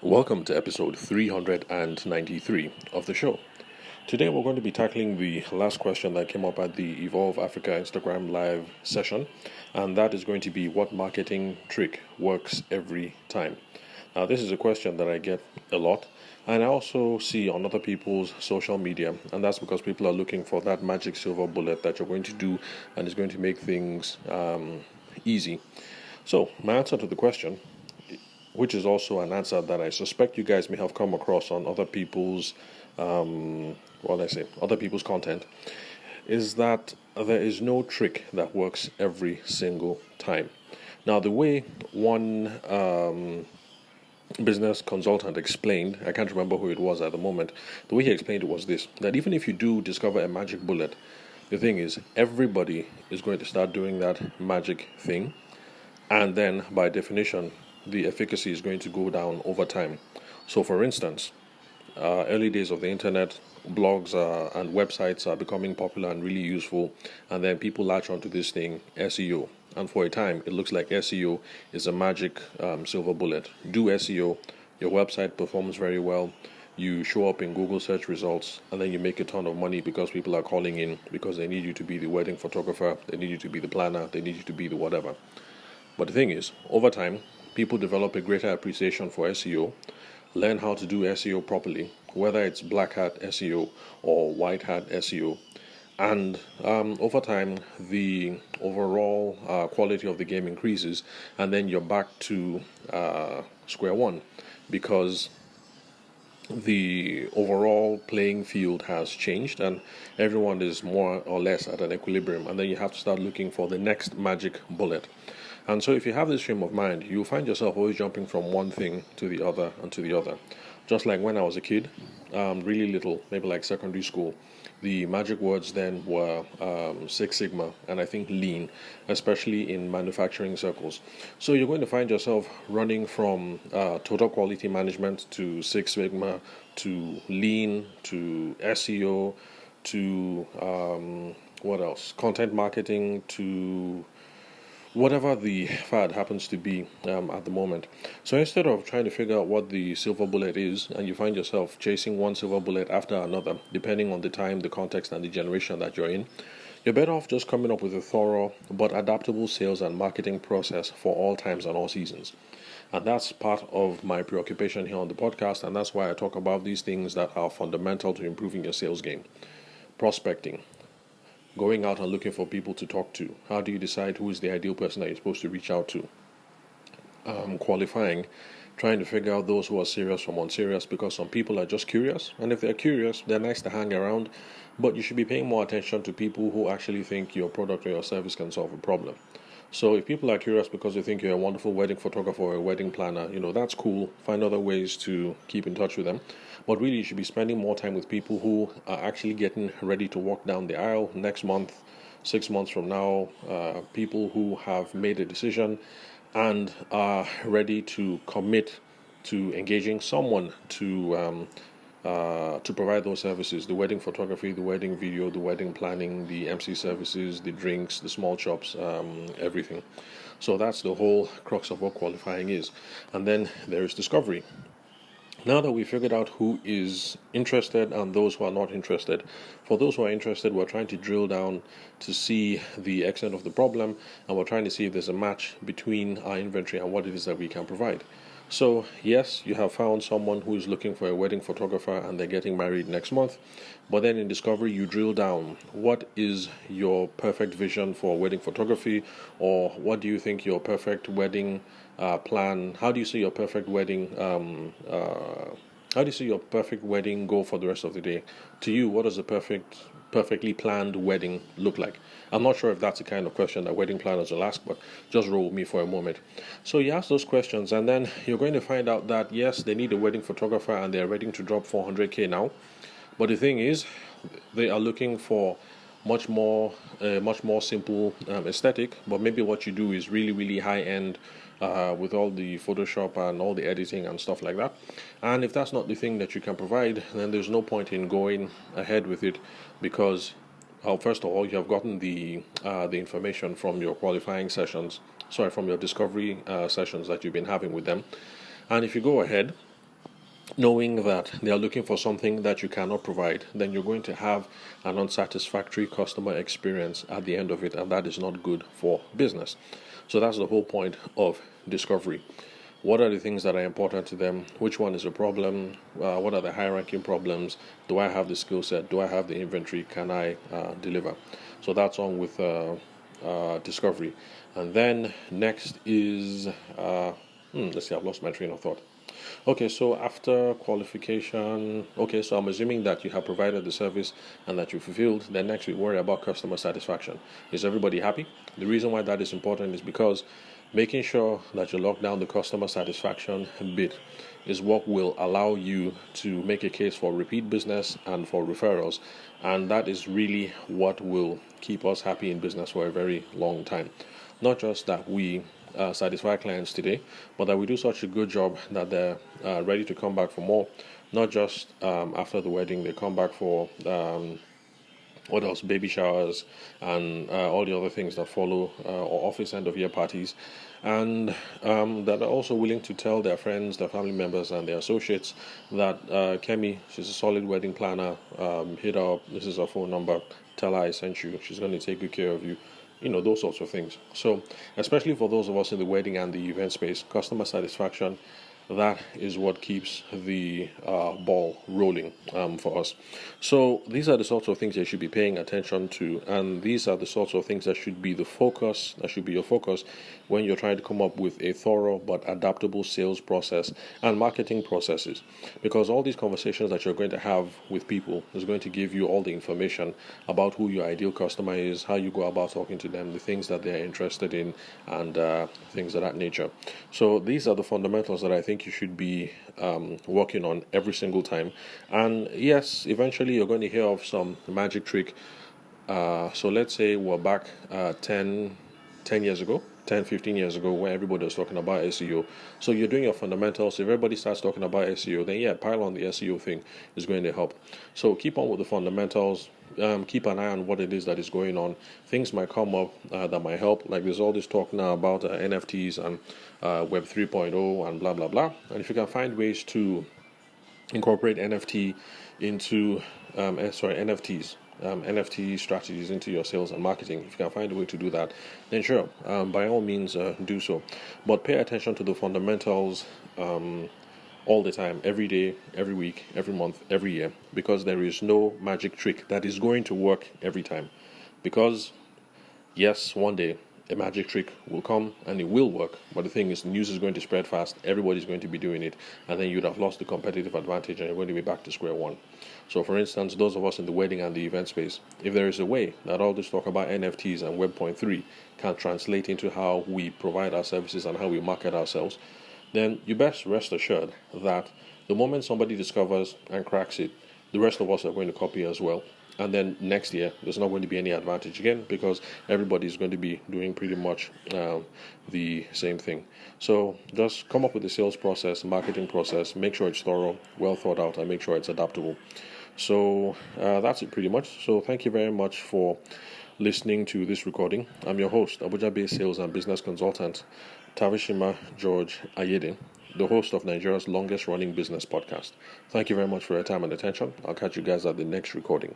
Welcome to episode 393 of the show. Today we're going to be tackling the last question that came up at the Evolve Africa Instagram Live session, and that is going to be what marketing trick works every time. Now, this is a question that I get a lot, and I also see on other people's social media, and that's because people are looking for that magic silver bullet that you're going to do and is going to make things easy. So, my answer to the question, which is also an answer that I suspect you guys may have come across on other people's, other people's content, is that there is no trick that works every single time. Now, the way one business consultant explained, I can't remember who it was at the moment, the way he explained it was this: that even if you do discover a magic bullet, the thing is, everybody is going to start doing that magic thing, and then by definition, the efficacy is going to go down over time. So, for instance, early days of the internet, blogs and websites are becoming popular and really useful, and then people latch onto this thing, SEO. And for a time, it looks like SEO is a magic silver bullet. Do SEO, your website performs very well, you show up in Google search results, and then you make a ton of money because people are calling in because they need you to be the wedding photographer, they need you to be the planner, they need you to be the whatever. But the thing is, over time, people develop a greater appreciation for SEO, learn how to do SEO properly, whether it's black hat SEO or white hat SEO. And over time, the overall quality of the game increases, and then you're back to square one because the overall playing field has changed and everyone is more or less at an equilibrium, and then you have to start looking for the next magic bullet. And so if you have this frame of mind, you'll find yourself always jumping from one thing to the other and to the other. Just like when I was a kid, really little, maybe like secondary school, the magic words then were Six Sigma and I think lean, especially in manufacturing circles. So you're going to find yourself running from total quality management to Six Sigma to lean to SEO to what else? Content marketing to whatever the fad happens to be at the moment. So instead of trying to figure out what the silver bullet is, and you find yourself chasing one silver bullet after another, depending on the time, the context, and the generation that you're in, you're better off just coming up with a thorough but adaptable sales and marketing process for all times and all seasons. And that's part of my preoccupation here on the podcast, and that's why I talk about these things that are fundamental to improving your sales game. Prospecting, going out and looking for people to talk to. How do you decide who is the ideal person that you're supposed to reach out to? Qualifying, trying to figure out those who are serious from unserious, because some people are just curious, and if they're curious, they're nice to hang around, but you should be paying more attention to people who actually think your product or your service can solve a problem. So if people are curious because they think you're a wonderful wedding photographer or a wedding planner, that's cool. Find other ways to keep in touch with them. But really, you should be spending more time with people who are actually getting ready to walk down the aisle next month, 6 months from now, people who have made a decision and are ready to commit to engaging someone to provide those services: the wedding photography, the wedding video, the wedding planning, the MC services, the drinks, the small chops, everything. So that's the whole crux of what qualifying is. And then there is discovery. Now that we figured out who is interested and those who are not interested, for those who are interested, we're trying to drill down to see the extent of the problem, and we're trying to see if there's a match between our inventory and what it is that we can provide. So, yes, you have found someone who is looking for a wedding photographer and they're getting married next month. But then in discovery, you drill down. What is your perfect vision for wedding photography? Or what do you think your perfect wedding plan? How do you see your perfect wedding? How do you see your perfect wedding go for the rest of the day? To you, what does a perfectly planned wedding look like? I'm not sure if that's the kind of question that wedding planners will ask, but just roll with me for a moment. So you ask those questions, and then you're going to find out that yes, they need a wedding photographer and they're ready to drop 400k now. But the thing is, they are looking for much more simple aesthetic. But maybe what you do is really, really high end with all the Photoshop and all the editing and stuff like that. And if that's not the thing that you can provide, then there's no point in going ahead with it, because first of all, you have gotten the information from your qualifying sessions, from your discovery sessions that you've been having with them. And if you go ahead knowing that they are looking for something that you cannot provide, then you're going to have an unsatisfactory customer experience at the end of it, and that is not good for business. So that's the whole point of discovery. What are the things that are important to them? Which one is a problem? What are the high ranking problems? Do I have the skill set? Do I have the inventory? Can I deliver? So that's on with discovery. And then next is, let's see, I've lost my train of thought. Okay, so after qualification, okay, so I'm assuming that you have provided the service and that you fulfilled. Then next we worry about customer satisfaction. Is everybody happy? The reason why that is important is because making sure that you lock down the customer satisfaction bit is what will allow you to make a case for repeat business and for referrals. And that is really what will keep us happy in business for a very long time. Not just that we satisfy clients today, but that we do such a good job that they're ready to come back for more. Not just after the wedding, they come back for what else? Baby showers and all the other things that follow, or office end of year parties, and that are also willing to tell their friends, their family members, and their associates that Kemi, she's a solid wedding planner. Hit her up. This is her phone number. Tell her I sent you. She's going to take good care of you. Those sorts of things. So, especially for those of us in the wedding and the event space, customer satisfaction, that is what keeps the ball rolling for us. So these are the sorts of things you should be paying attention to, and these are the sorts of things that should be the focus, that should be your focus when you're trying to come up with a thorough but adaptable sales process and marketing processes. Because all these conversations that you're going to have with people is going to give you all the information about who your ideal customer is, how you go about talking to them, the things that they're interested in, and things of that nature. So these are the fundamentals that I think you should be working on every single time. And yes, eventually you're going to hear of some magic trick. So let's say we're back 10 years ago, 10, 15 years ago, where everybody was talking about SEO. So you're doing your fundamentals. If everybody starts talking about SEO, then yeah, pile on the SEO thing is going to help. So keep on with the fundamentals. Keep an eye on what it is that is going on. Things might come up that might help. Like there's all this talk now about NFTs and Web 3.0 and blah, blah, blah. And if you can find ways to incorporate NFTs, NFT strategies into your sales and marketing. If you can find a way to do that, then sure, by all means do so. But pay attention to the fundamentals all the time, every day, every week, every month, every year, because there is no magic trick that is going to work every time. Because, yes, one day a magic trick will come and it will work, but the thing is, the news is going to spread fast, everybody's going to be doing it, and then you'd have lost the competitive advantage and you're going to be back to square one. So for instance, those of us in the wedding and the event space, if there is a way that all this talk about NFTs and Web.3 can translate into how we provide our services and how we market ourselves, then you best rest assured that the moment somebody discovers and cracks it, the rest of us are going to copy as well. And then next year, there's not going to be any advantage again because everybody's going to be doing pretty much the same thing. So just come up with the sales process, marketing process, make sure it's thorough, well thought out, and make sure it's adaptable. So that's it pretty much. So thank you very much for listening to this recording. I'm your host, Abuja-based sales and business consultant, Tavishima George Ayede, the host of Nigeria's longest running business podcast. Thank you very much for your time and attention. I'll catch you guys at the next recording.